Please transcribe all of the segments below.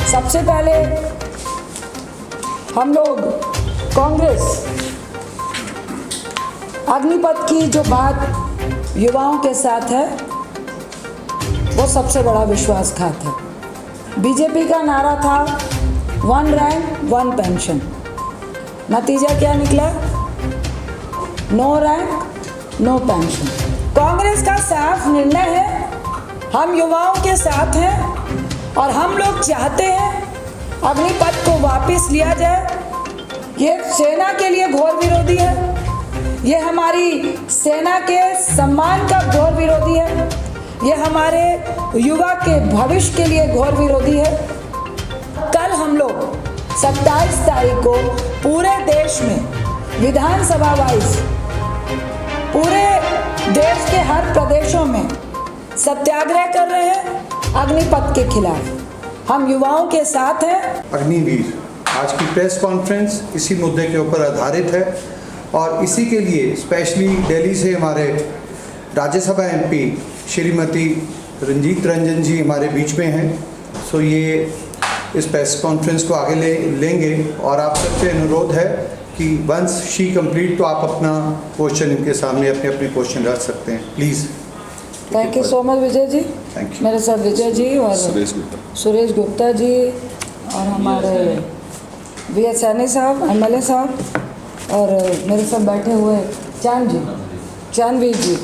सबसे पहले हम लोग कांग्रेस अग्निपथ की जो बात युवाओं के साथ है वो सबसे बड़ा विश्वासघात है। बीजेपी का नारा था 1 रैंक 1 पेंशन। नतीजा क्या निकला? No rank no pension. Congress का साफ निर्णय है, हम युवाओं के साथ हैं और हम लोग चाहते हैं अग्निपथ को वापस लिया जाए। ये सेना के लिए घोर विरोधी है, ये हमारी सेना के सम्मान का घोर विरोधी है, ये हमारे युवा के भविष्य के लिए घोर विरोधी है। कल हम लोग 27 तारीख को पूरे देश में विधानसभा वाइज पूरे देश के हर प्रदेशों में सत्याग्रह कर रहे हैं अग्निपथ के खिलाफ। हम युवाओं के साथ हैं। अग्निवीर आज की प्रेस कॉन्फ्रेंस इसी मुद्दे के ऊपर आधारित है और इसी के लिए स्पेशली दिल्ली से हमारे राज्यसभा एमपी श्रीमती रंजीत रंजन जी हमारे बीच में हैं। सो ये इस प्रेस कॉन्फ्रेंस को आगे लेंगे और आप सबसे अनुरोध है कि वंस शी कंप्लीट तो आप अपना क्वेश्चन इनके सामने अपने अपने क्वेश्चन रख सकते हैं please. Thank you so much Vijay ji. Thank you. मेरे साथ विजय जी और सुरेश गुप्ता जी और हमारे VS सैनी साहब MLA साहब और मेरे साथ बैठे हुए चांदवीर जी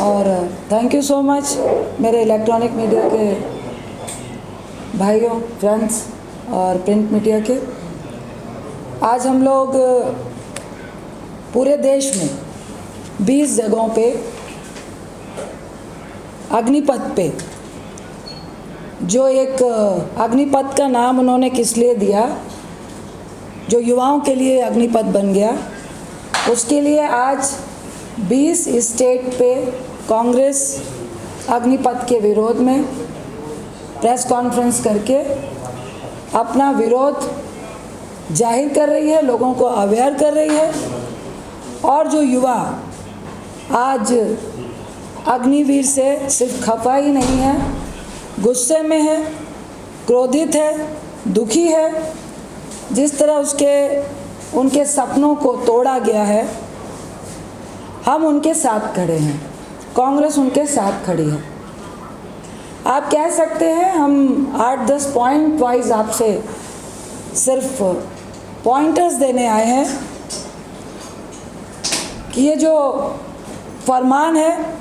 और थैंक यू सो मच मेरे इलेक्ट्रॉनिक मीडिया के भाइयों फ्रेंड्स और प्रिंट मीडिया के। आज हम लोग पूरे देश में 20 जगहों पे अग्निपथ पे, जो एक अग्निपथ का नाम उन्होंने किस लिए दिया, जो युवाओं के लिए अग्निपथ बन गया, उसके लिए आज 20 स्टेट पे कांग्रेस अग्निपथ के विरोध में प्रेस कॉन्फ्रेंस करके अपना विरोध जाहिर कर रही है, लोगों को अवेयर कर रही है। और जो युवा आज अग्निवीर से सिर्फ खफा ही नहीं है, गुस्से में है, क्रोधित है, दुखी है। जिस तरह उनके सपनों को तोड़ा गया है, हम उनके साथ खड़े हैं, कांग्रेस उनके साथ खड़ी है। आप कह सकते हैं हम 8-10 पॉइंट वाइज आपसे सिर्फ पॉइंटर्स देने आए हैं कि ये जो फरमान है,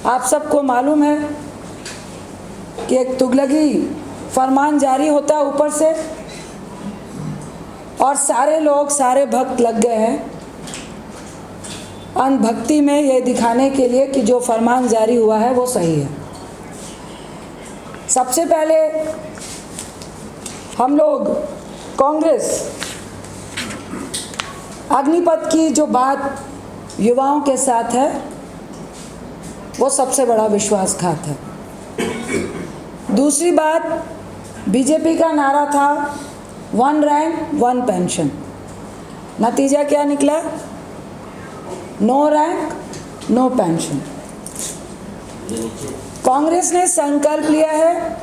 आप सबको मालूम है कि एक तुगलकी फरमान जारी होता है ऊपर से और सारे लोग सारे भक्त लग गए हैं अंधभक्ति में, ये दिखाने के लिए कि जो फरमान जारी हुआ है वो सही है। सबसे पहले हम लोग कांग्रेस अग्निपथ की जो बात युवाओं के साथ है वो सबसे बड़ा विश्वासघात है। दूसरी बात, बीजेपी का नारा था 1 रैंक 1 पेंशन। नतीजा क्या निकला? No rank no pension. Congress ने संकल्प लिया है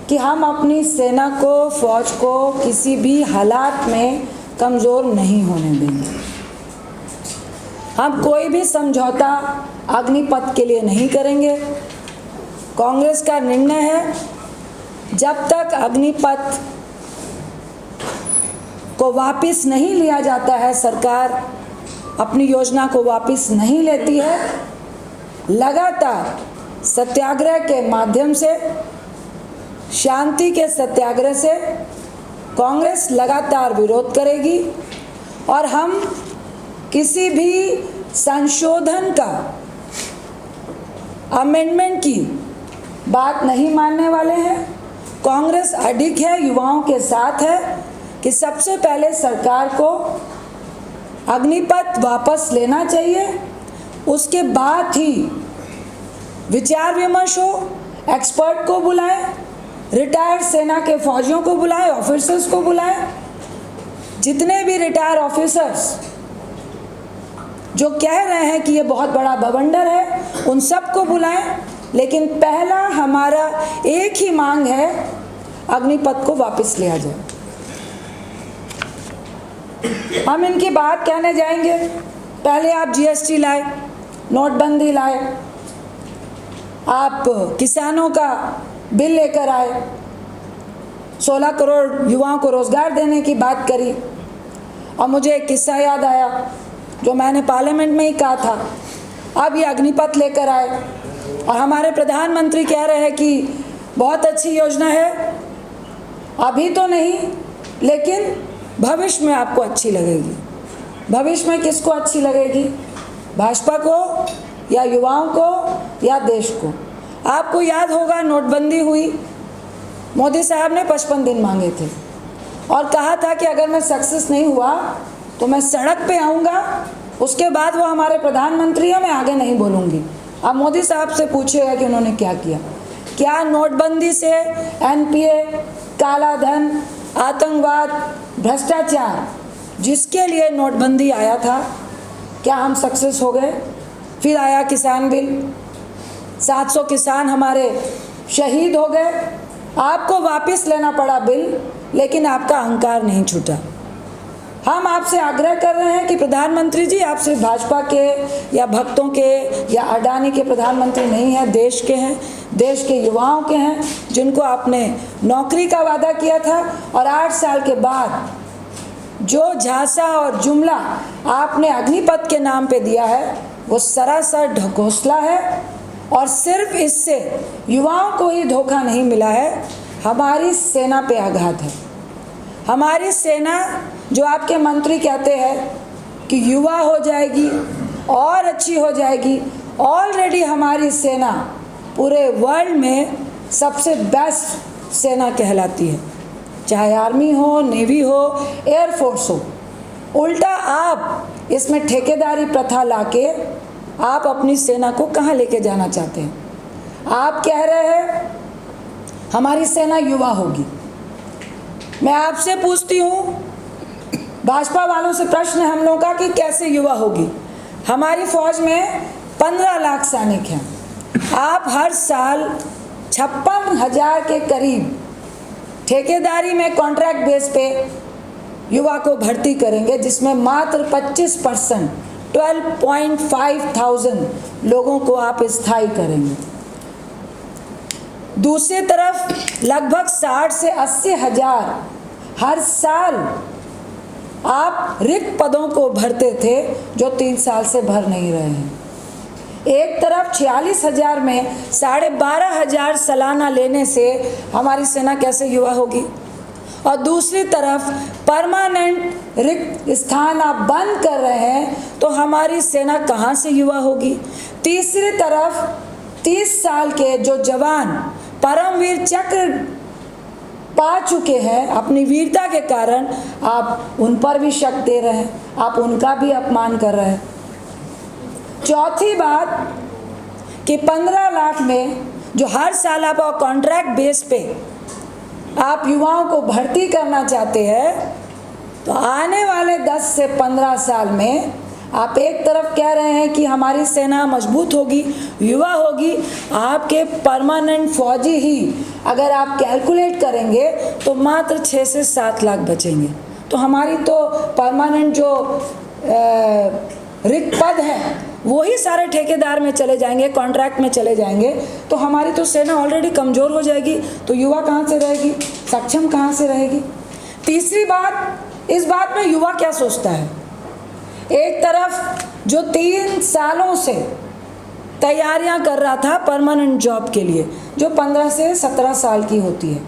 कि हम अपनी सेना को, फौज को किसी भी हालात में कमज़ोर नहीं होने देंगे। हम कोई भी समझौता अग्निपथ के लिए नहीं करेंगे। कांग्रेस का निर्णय है, जब तक अग्निपथ को वापस नहीं लिया जाता है, सरकार अपनी योजना को वापस नहीं लेती है, लगातार सत्याग्रह के माध्यम से, शांति के सत्याग्रह से कांग्रेस लगातार विरोध करेगी और हम किसी भी संशोधन का, अमेंडमेंट की बात नहीं मानने वाले हैं। कांग्रेस अडिग है, युवाओं के साथ है कि सबसे पहले सरकार को अग्निपथ वापस लेना चाहिए, उसके बाद ही विचार विमर्श हो, एक्सपर्ट को बुलाएं, रिटायर्ड सेना के फौजियों को बुलाएं, ऑफिसर्स को बुलाएं, जितने भी रिटायर ऑफिसर्स जो कह रहे हैं कि ये बहुत बड़ा बवंडर है, उन सबको बुलाएं। लेकिन पहला हमारा एक ही मांग है, अग्निपथ को वापस लिया जाए। हम इनकी बात कहने जाएंगे। पहले आप जीएसटी लाए, नोटबंदी लाए, आप किसानों का बिल लेकर आए, 16 करोड़ युवाओं को रोजगार देने की बात करी। और मुझे एक किस्सा याद आया जो मैंने पार्लियामेंट में ही कहा था। अब ये अग्निपथ लेकर आए और हमारे प्रधानमंत्री कह रहे हैं कि बहुत अच्छी योजना है, अभी तो नहीं लेकिन भविष्य में आपको अच्छी लगेगी। भविष्य में किसको अच्छी लगेगी? भाजपा को या युवाओं को या देश को? आपको याद होगा नोटबंदी हुई, मोदी साहब ने 55 दिन मांगे थे और कहा था कि अगर मैं सक्सेस नहीं हुआ तो मैं सड़क पे आऊँगा। उसके बाद वो हमारे प्रधानमंत्री हैं, मैं आगे नहीं बोलूँगी। अब मोदी साहब से पूछिएगा कि उन्होंने क्या किया। क्या नोटबंदी से एनपीए, काला धन, आतंकवाद, भ्रष्टाचार, जिसके लिए नोटबंदी आया था, क्या हम सक्सेस हो गए? फिर आया किसान बिल, 700 किसान हमारे शहीद हो गए। आपको वापस लेना पड़ा बिल, लेकिन आपका अहंकार नहीं छूटा। हम आपसे आग्रह कर रहे हैं कि प्रधानमंत्री जी, आप सिर्फ भाजपा के या भक्तों के या अडानी के प्रधानमंत्री नहीं हैं, देश के हैं, देश के युवाओं के हैं, जिनको आपने नौकरी का वादा किया था। और 8 साल के बाद जो झांसा और जुमला आपने अग्निपथ के नाम पे दिया है, वो सरासर ढकोसला है। और सिर्फ इससे युवाओं को ही धोखा नहीं मिला है, हमारी सेना पे आघात है। हमारी सेना, जो आपके मंत्री कहते हैं कि युवा हो जाएगी और अच्छी हो जाएगी, ऑलरेडी हमारी सेना पूरे वर्ल्ड में सबसे बेस्ट सेना कहलाती है, चाहे आर्मी हो, नेवी हो, एयरफोर्स हो। उल्टा आप इसमें ठेकेदारी प्रथा लाके आप अपनी सेना को कहाँ लेके जाना चाहते हैं? आप कह रहे हैं हमारी सेना युवा होगी। मैं आपसे पूछती हूँ, भाजपा वालों से प्रश्न है हम लोगों का कि कैसे युवा होगी? हमारी फौज में 15 लाख सैनिक हैं। आप हर साल 56,000 के करीब ठेकेदारी में कॉन्ट्रैक्ट बेस पे युवा को भर्ती करेंगे, जिसमें मात्र 25% 12,500 लोगों को आप स्थायी करेंगे। दूसरी तरफ लगभग 60 से 80 हजार हर साल आप रिक्त पदों को भरते थे, जो 3 साल से भर नहीं रहे हैं। एक तरफ 46,000 में 12,500 सालाना लेने से हमारी सेना कैसे युवा होगी? और दूसरी तरफ परमानेंट रिक्त स्थान आप बंद कर रहे हैं, तो हमारी सेना कहाँ से युवा होगी? तीसरी तरफ 30 साल के जो जवान परमवीर चक्र पा चुके हैं, अपनी वीरता के कारण आप उन पर भी शक दे रहे हैं, आप उनका भी अपमान कर रहे हैं। चौथी बात कि 15 लाख में जो हर साल आप कॉन्ट्रैक्ट बेस पे आप युवाओं को भर्ती करना चाहते हैं, तो आने वाले 10 से 15 साल में आप एक तरफ कह रहे हैं कि हमारी सेना मजबूत होगी, युवा होगी। आपके परमानेंट फौजी ही अगर आप कैलकुलेट करेंगे तो मात्र 6 से 7 लाख बचेंगे। तो हमारी तो परमानेंट जो रिक्त पद हैं वो ही सारे ठेकेदार में चले जाएंगे, कॉन्ट्रैक्ट में चले जाएंगे। तो हमारी तो सेना ऑलरेडी कमज़ोर हो जाएगी, तो युवा कहाँ से रहेगी, सक्षम कहाँ से रहेगी? तीसरी बात, इस बात में युवा क्या सोचता है? एक तरफ जो 3 सालों से तैयारियां कर रहा था परमानेंट जॉब के लिए, जो 15 से 17 साल की होती है,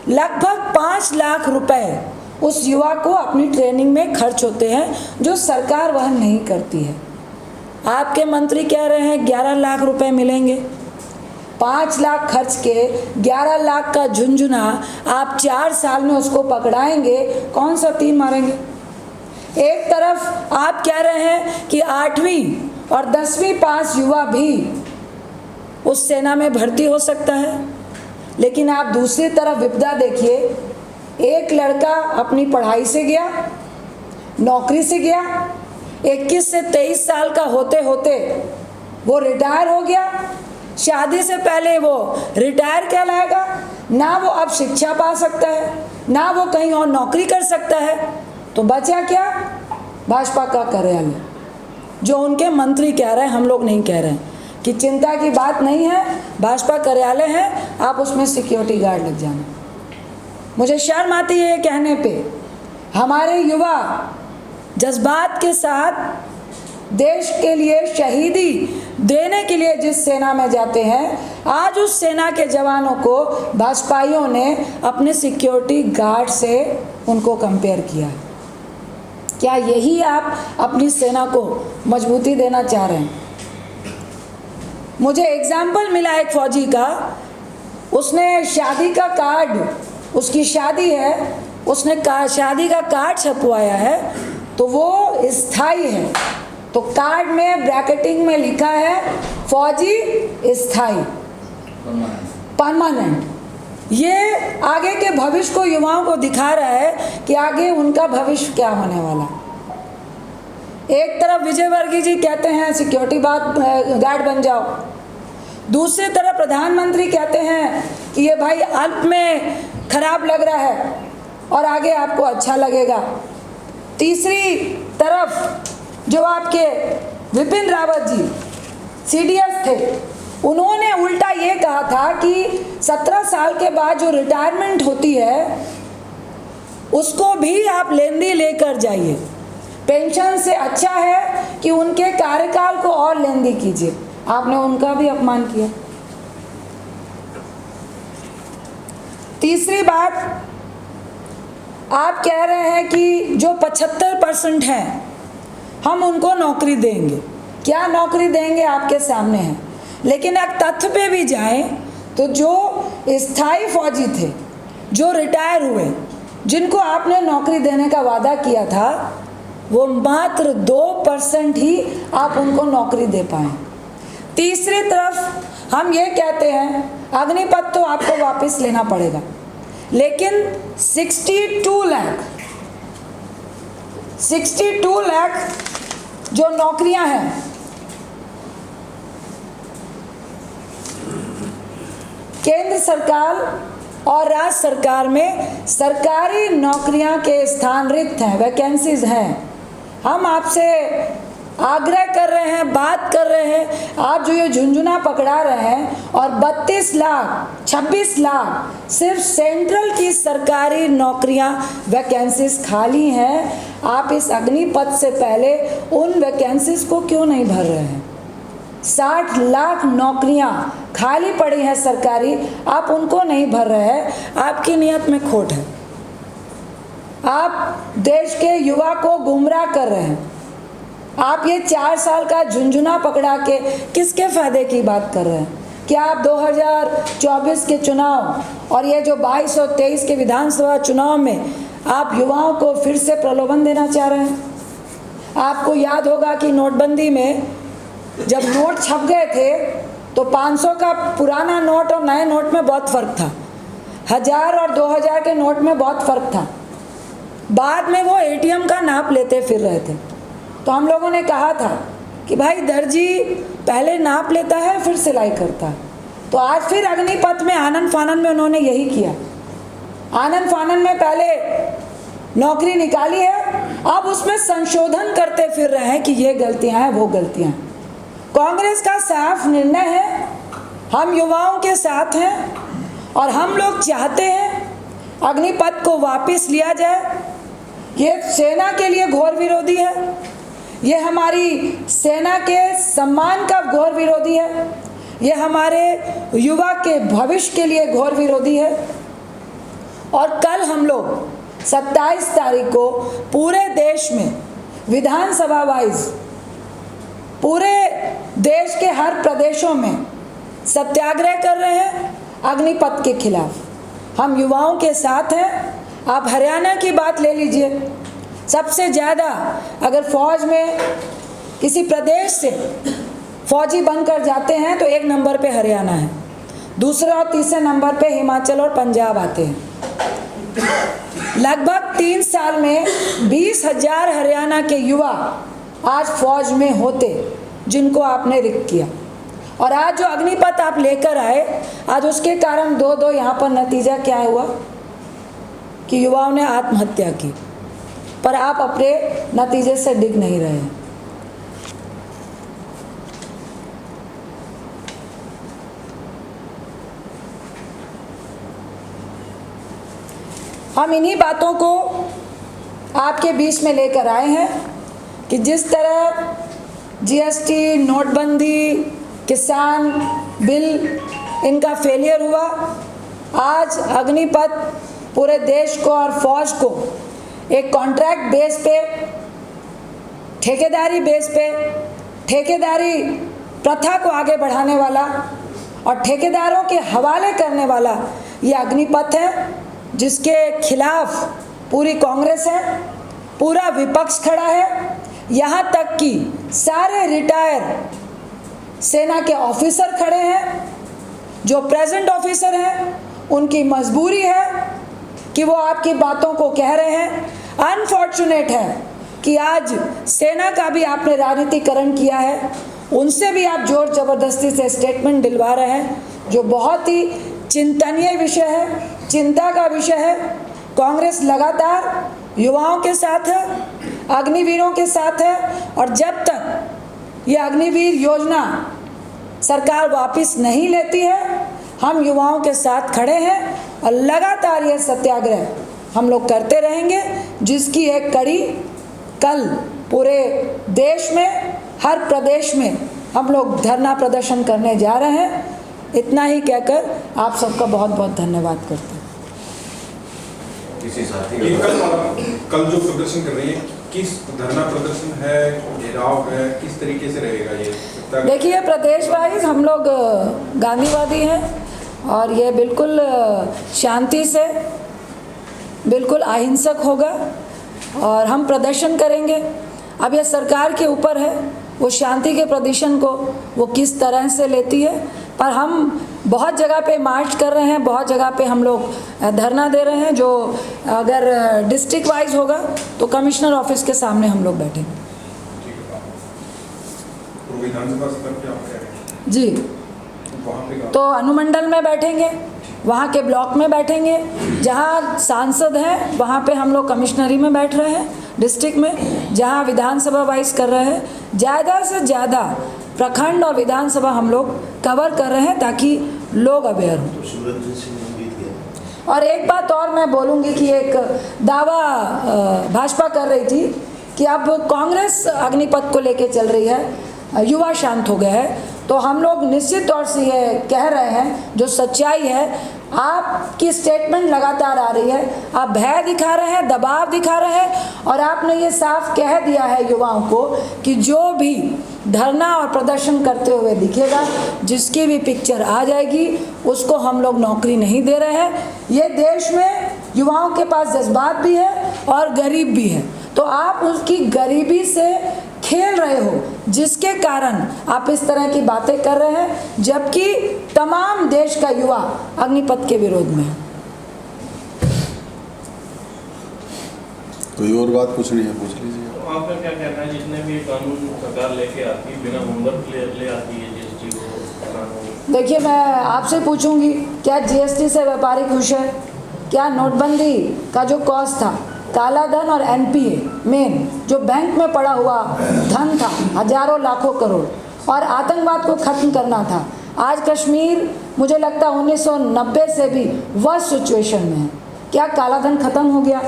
लगभग 5 लाख रुपए उस युवा को अपनी ट्रेनिंग में खर्च होते हैं, जो सरकार वहन नहीं करती है। आपके मंत्री कह रहे हैं 11 लाख रुपए मिलेंगे। 5 लाख खर्च के 11 लाख का झुंझुना आप 4 साल में उसको पकड़ाएंगे, कौन सा तीर मारेंगे? एक तरफ आप कह रहे हैं कि 8वीं और 10वीं पास युवा भी उस सेना में भर्ती हो सकता है, लेकिन आप दूसरी तरफ विपदा देखिए। एक लड़का अपनी पढ़ाई से गया, नौकरी से गया, 21 से 23 साल का होते होते वो रिटायर हो गया। शादी से पहले वो रिटायर कहलाएगा, ना वो अब शिक्षा पा सकता है, ना वो कहीं और नौकरी कर सकता है, तो बचा क्या? भाजपा का कार्यालय, जो उनके मंत्री कह रहे हैं, हम लोग नहीं कह रहे हैं कि चिंता की बात नहीं है, भाजपा कार्यालय है, आप उसमें सिक्योरिटी गार्ड लग जाना। मुझे शर्म आती है ये कहने पे। हमारे युवा जज्बात के साथ देश के लिए शहीदी देने के लिए जिस सेना में जाते हैं, आज उस सेना के जवानों को भाजपाइयों ने अपने सिक्योरिटी गार्ड से उनको कंपेयर किया। क्या यही आप अपनी सेना को मजबूती देना चाह रहे हैं? मुझे एग्जाम्पल मिला एक फौजी का, उसने शादी का कार्ड, उसकी शादी है, उसने शादी का कार्ड छपवाया है, तो वो स्थायी है, तो कार्ड में ब्रैकेटिंग में लिखा है फौजी स्थायी, परमानेंट। ये आगे के भविष्य को युवाओं को दिखा रहा है कि आगे उनका भविष्य क्या होने वाला। एक तरफ विजय वर्गीय जी कहते हैं सिक्योरिटी गार्ड बन जाओ, दूसरी तरफ प्रधानमंत्री कहते हैं कि ये भाई अल्प में खराब लग रहा है और आगे आपको अच्छा लगेगा। तीसरी तरफ जो आपके विपिन रावत जी CDS थे, उन्होंने उल्टा ये कहा था कि 17 साल के बाद जो रिटायरमेंट होती है उसको भी आप लेंदी लेकर जाइए, पेंशन से अच्छा है कि उनके कार्यकाल को और लेंदी कीजिए। आपने उनका भी अपमान किया। तीसरी बात, आप कह रहे हैं कि जो 75% हैं हम उनको नौकरी देंगे। क्या नौकरी देंगे आपके सामने है, लेकिन एक तथ्य पे भी जाएं तो जो स्थायी फौजी थे, जो रिटायर हुए, जिनको आपने नौकरी देने का वादा किया था, वो मात्र 2% ही आप उनको नौकरी दे पाए। तीसरी तरफ हम ये कहते हैं अग्निपथ तो आपको वापस लेना पड़ेगा, लेकिन 62 लाख जो नौकरियां हैं, केंद्र सरकार और राज्य सरकार में सरकारी नौकरियां के स्थान रिक्त हैं, वैकेंसीज हैं। हम आपसे आग्रह कर रहे हैं, बात कर रहे हैं, आप जो ये झुंझुना पकड़ा रहे हैं और 32 लाख 26 लाख सिर्फ सेंट्रल की सरकारी नौकरियां वैकेंसीज खाली हैं। आप इस अग्निपथ से पहले उन वैकेंसीज को क्यों नहीं भर रहे हैं? 60 लाख नौकरियां खाली पड़ी हैं सरकारी, आप उनको नहीं भर रहे हैं। आपकी नीयत में खोट है। आप देश के युवा को गुमराह कर रहे हैं। आप ये 4 साल का झुंझुना पकड़ा के किसके फायदे की बात कर रहे हैं? क्या आप 2024 के चुनाव और ये जो 22 और 23 के विधानसभा चुनाव में आप युवाओं को फिर से प्रलोभन देना चाह रहे हैं? आपको याद होगा कि नोटबंदी में जब नोट छप गए थे तो 500 का पुराना नोट और नए नोट में बहुत फ़र्क था, 1000 और 2000 के नोट में बहुत फ़र्क था। बाद में वो ATM का नाप लेते फिर रहे थे, तो हम लोगों ने कहा था कि भाई दर्जी पहले नाप लेता है फिर सिलाई करता है। तो आज फिर अग्निपथ में आनन फानन में उन्होंने यही किया। आनन फानन में पहले नौकरी निकाली है, अब उसमें संशोधन करते फिर रहे हैं कि ये गलतियां हैं, वो गलतियां हैं। कांग्रेस का साफ निर्णय है, हम युवाओं के साथ हैं और हम लोग चाहते हैं अग्निपथ को वापस लिया जाए। ये सेना के लिए घोर विरोधी है, ये हमारी सेना के सम्मान का घोर विरोधी है, ये हमारे युवा के भविष्य के लिए घोर विरोधी है। और कल हम लोग 27 तारीख को पूरे देश में विधानसभा वाइज पूरे देश के हर प्रदेशों में सत्याग्रह कर रहे हैं अग्निपथ के खिलाफ। हम युवाओं के साथ हैं। आप हरियाणा की बात ले लीजिए, सबसे ज़्यादा अगर फौज में किसी प्रदेश से फौजी बनकर जाते हैं तो 1 नंबर पे हरियाणा है, दूसरे और तीसरे नंबर पे हिमाचल और पंजाब आते हैं। लगभग 3 साल में 20,000 हरियाणा के युवा आज फौज में होते, जिनको आपने रिक्त किया। और आज जो अग्निपथ आप लेकर आए, आज उसके कारण दो यहाँ पर नतीजा क्या हुआ कि युवाओं ने आत्महत्या की, पर आप अपने नतीजे से डिग नहीं रहे। हम इन्हीं बातों को आपके बीच में लेकर आए हैं कि जिस तरह जीएसटी, नोटबंदी, किसान बिल इनका फेलियर हुआ, आज अग्निपथ पूरे देश को और फौज को एक कॉन्ट्रैक्ट बेस पे, ठेकेदारी बेस पे, ठेकेदारी प्रथा को आगे बढ़ाने वाला और ठेकेदारों के हवाले करने वाला ये अग्निपथ है, जिसके खिलाफ पूरी कांग्रेस है, पूरा विपक्ष खड़ा है। यहाँ तक कि सारे रिटायर सेना के ऑफिसर खड़े हैं, जो प्रेजेंट ऑफिसर हैं उनकी मजबूरी है कि वो आपकी बातों को कह रहे हैं। अनफॉर्चुनेट है कि आज सेना का भी आपने राजनीतिकरण किया है, उनसे भी आप जोर ज़बरदस्ती से स्टेटमेंट दिलवा रहे हैं, जो बहुत ही चिंतनीय विषय है, चिंता का विषय है। कांग्रेस लगातार युवाओं के साथ है, अग्निवीरों के साथ है, और जब तक ये अग्निवीर योजना सरकार वापस नहीं लेती है, हम युवाओं के साथ खड़े हैं और लगातार ये सत्याग्रह हम लोग करते रहेंगे, जिसकी एक कड़ी कल पूरे देश में, हर प्रदेश में हम लोग धरना प्रदर्शन करने जा रहे हैं। इतना ही कहकर आप सबका बहुत बहुत धन्यवाद करते हैं। कल जो प्रदर्शन कर रही है, किस धरना प्रदर्शन है, घेराव है, किस तरीके से रहेगा ये? देखिए, प्रदेश वाइज हम लोग गांधीवादी हैं और ये बिल्कुल शांति से, बिल्कुल अहिंसक होगा और हम प्रदर्शन करेंगे। अब ये सरकार के ऊपर है, वो शांति के प्रदर्शन को वो किस तरह से लेती है, पर हम बहुत जगह पे मार्च कर रहे हैं, बहुत जगह पे हम लोग धरना दे रहे हैं। जो अगर डिस्ट्रिक्ट वाइज होगा तो कमिश्नर ऑफिस के सामने हम लोग बैठेंगे। विधानसभा स्तर पे आप कह रहे हैं? जी, वहाँ पे तो अनुमंडल में बैठेंगे, वहाँ के ब्लॉक में बैठेंगे, जहाँ सांसद हैं वहाँ पे हम लोग कमिश्नरी में बैठ रहे हैं, डिस्ट्रिक्ट में जहाँ विधानसभा वाइज कर रहे हैं, ज़्यादा से ज़्यादा प्रखंड और विधानसभा हम लोग कवर कर रहे हैं ताकि लोग अवेयर हों। और एक बात और मैं बोलूँगी कि एक दावा भाजपा कर रही थी कि अब कांग्रेस अग्निपथ को लेके चल रही है, युवा शांत हो गए हैं, तो हम लोग निश्चित तौर से ये कह रहे हैं, जो सच्चाई है, आपकी स्टेटमेंट लगातार आ रही है, आप भय दिखा रहे हैं, दबाव दिखा रहे हैं, और आपने ये साफ कह दिया है युवाओं को कि जो भी धरना और प्रदर्शन करते हुए दिखेगा, जिसकी भी पिक्चर आ जाएगी, उसको हम लोग नौकरी नहीं दे रहे हैं। ये देश में युवाओं के पास जज्बात भी है और गरीब भी है, तो आप उसकी गरीबी से खेल रहे हो, जिसके कारण आप इस तरह की बातें कर रहे हैं, जबकि तमाम देश का युवा अग्निपथ के विरोध में है। कोई और बात पूछनी है, पूछ लीजिए। तो आपका क्या कहना है, जितने भी कानून सरकार लेके आती है, बिना होमवर्क ले आती है जीएसटी को? देखिए, मैं आपसे पूछूंगी, क्या जीएसटी से व्यापारी खुश है? क्या नोटबंदी का जो कॉस्ट था, काला धन और एनपीए, मेन जो बैंक में पड़ा हुआ धन था, हजारों लाखों करोड़, और आतंकवाद को ख़त्म करना था, आज कश्मीर मुझे लगता है 1990 से भी वर्स्ट सिचुएशन में है। क्या काला धन खत्म हो गया?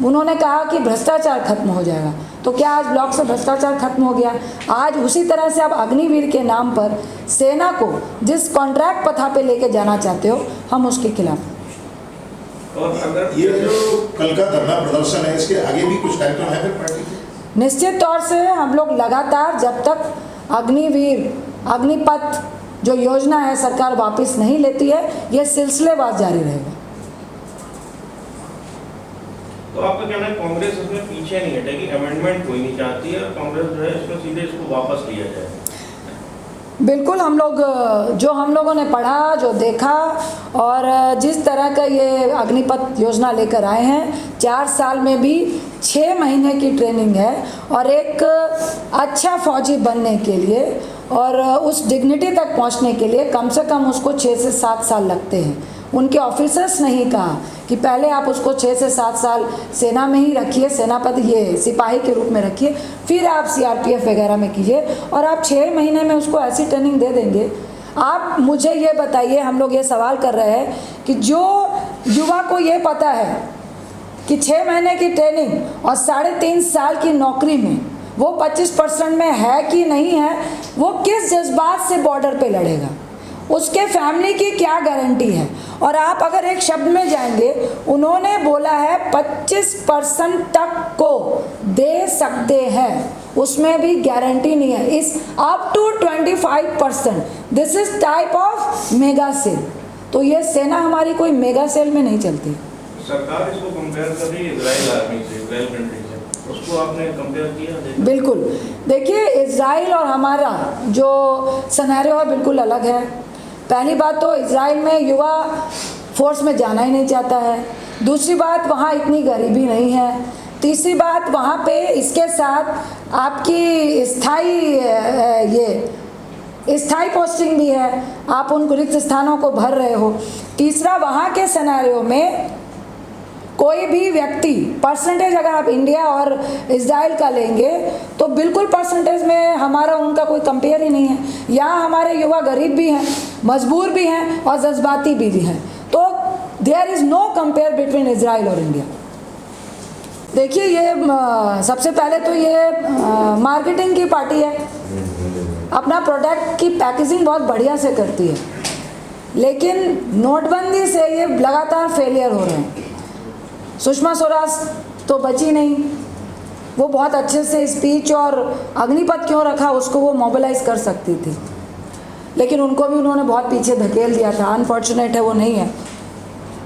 उन्होंने कहा कि भ्रष्टाचार खत्म हो जाएगा, तो क्या आज ब्लॉक से भ्रष्टाचार खत्म हो गया? आज उसी तरह से आप अग्निवीर के नाम पर सेना को जिस कॉन्ट्रैक्ट पथा पे लेके जाना चाहते हो, हम उसके खिलाफ। और अगर ये जो कल का धरना प्रदर्शन है, इसके आगे भी कुछ कार्यक्रम है फिर पार्टी के? निश्चित तौर से हम लोग लगातार, जब तक अग्निवीर, अग्निपथ जो योजना है सरकार वापस नहीं लेती है, ये सिलसिलेवार जारी रहेगा। तो आपका कहना है कांग्रेस उसमें पीछे नहीं हटेगी, अमेंडमेंट कोई नहीं चाहती है, कांग्रेस जो है इसको सीधे इसको वापस लिया जाए? बिल्कुल, हम लोग जो हम लोगों ने पढ़ा, जो देखा, और जिस तरह का ये अग्निपथ योजना लेकर आए हैं, 4 साल में भी 6 महीने की ट्रेनिंग है, और एक अच्छा फौजी बनने के लिए और उस डिग्निटी तक पहुंचने के लिए कम से कम उसको 6 से 7 साल लगते हैं। उनके ऑफिसर्स नहीं कहा कि पहले आप उसको 6 से 7 साल सेना में ही रखिए, सेनापति ये सिपाही के रूप में रखिए, फिर आप सीआरपीएफ वगैरह में कीजिए, और आप 6 महीने में उसको ऐसी ट्रेनिंग दे देंगे। आप मुझे ये बताइए, हम लोग ये सवाल कर रहे हैं कि जो युवा को ये पता है कि 6 महीने की ट्रेनिंग और 3.5 साल की नौकरी में वो 25% में है कि नहीं है, वो किस जज्बात से बॉर्डर पे लड़ेगा, उसके फैमिली की क्या गारंटी है। और आप अगर एक शब्द में जाएंगे, उन्होंने बोला है 25% तक को दे सकते हैं, उसमें भी गारंटी नहीं है। इस up to 25%, this is type of mega sale. तो ये सेना हमारी कोई मेगा सेल में नहीं चलती। सरकार इसको कंपेयर कर रही है इजराइल आर्मी से, इजराइल कंट्री से, उसको आपने कंपेयर किया? बिल्कुल, देखिए इजराइल और हमारा जो सिनेरियो है बिल्कुल अलग है। पहली बात तो इजराइल में युवा फोर्स में जाना ही नहीं चाहता है। दूसरी बात, वहाँ इतनी गरीबी नहीं है। तीसरी बात, वहाँ पे इसके साथ आपकी स्थायी पोस्टिंग भी है, आप उन रिक्त स्थानों को भर रहे हो। तीसरा, वहाँ के सिनेरियो में कोई भी व्यक्ति परसेंटेज अगर आप इंडिया और इजराइल का लेंगे तो बिल्कुल परसेंटेज में हमारा उनका कोई कंपेयर ही नहीं है। यहाँ हमारे युवा गरीब भी हैं, मजबूर भी हैं और जज्बाती भी हैं। तो there is no compare between Israel और इंडिया। देखिए, ये सबसे पहले तो ये मार्केटिंग की पार्टी है, अपना प्रोडक्ट की पैकेजिंग बहुत बढ़िया से करती है, लेकिन नोटबंदी से ये लगातार फेलियर हो रहे हैं। सुषमा स्वराज तो बची नहीं, वो बहुत अच्छे से स्पीच और अग्निपथ क्यों रखा उसको वो मोबिलाइज कर सकती थी, लेकिन उनको भी उन्होंने बहुत पीछे धकेल दिया था। अनफॉर्चुनेट है वो नहीं है।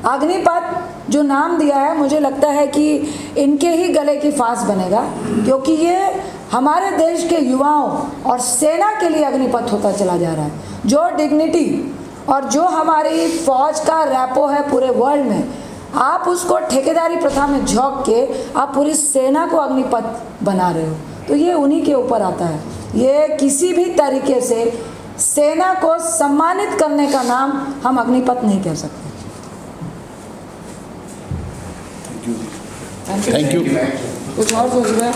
अग्निपथ जो नाम दिया है, मुझे लगता है कि इनके ही गले की फांस बनेगा, क्योंकि ये हमारे देश के युवाओं और सेना के लिए अग्निपथ होता चला जा रहा है। जो डिग्निटी और जो हमारी फौज का रैपो है पूरे वर्ल्ड में, आप उसको ठेकेदारी प्रथा में झोंक के आप पूरी सेना को अग्निपथ बना रहे हो, तो ये उन्हीं के ऊपर आता है। ये किसी भी तरीके से सेना को सम्मानित करने का नाम हम अग्निपथ नहीं कह सकते। Thank you. कुछ और सोच रहे हैं?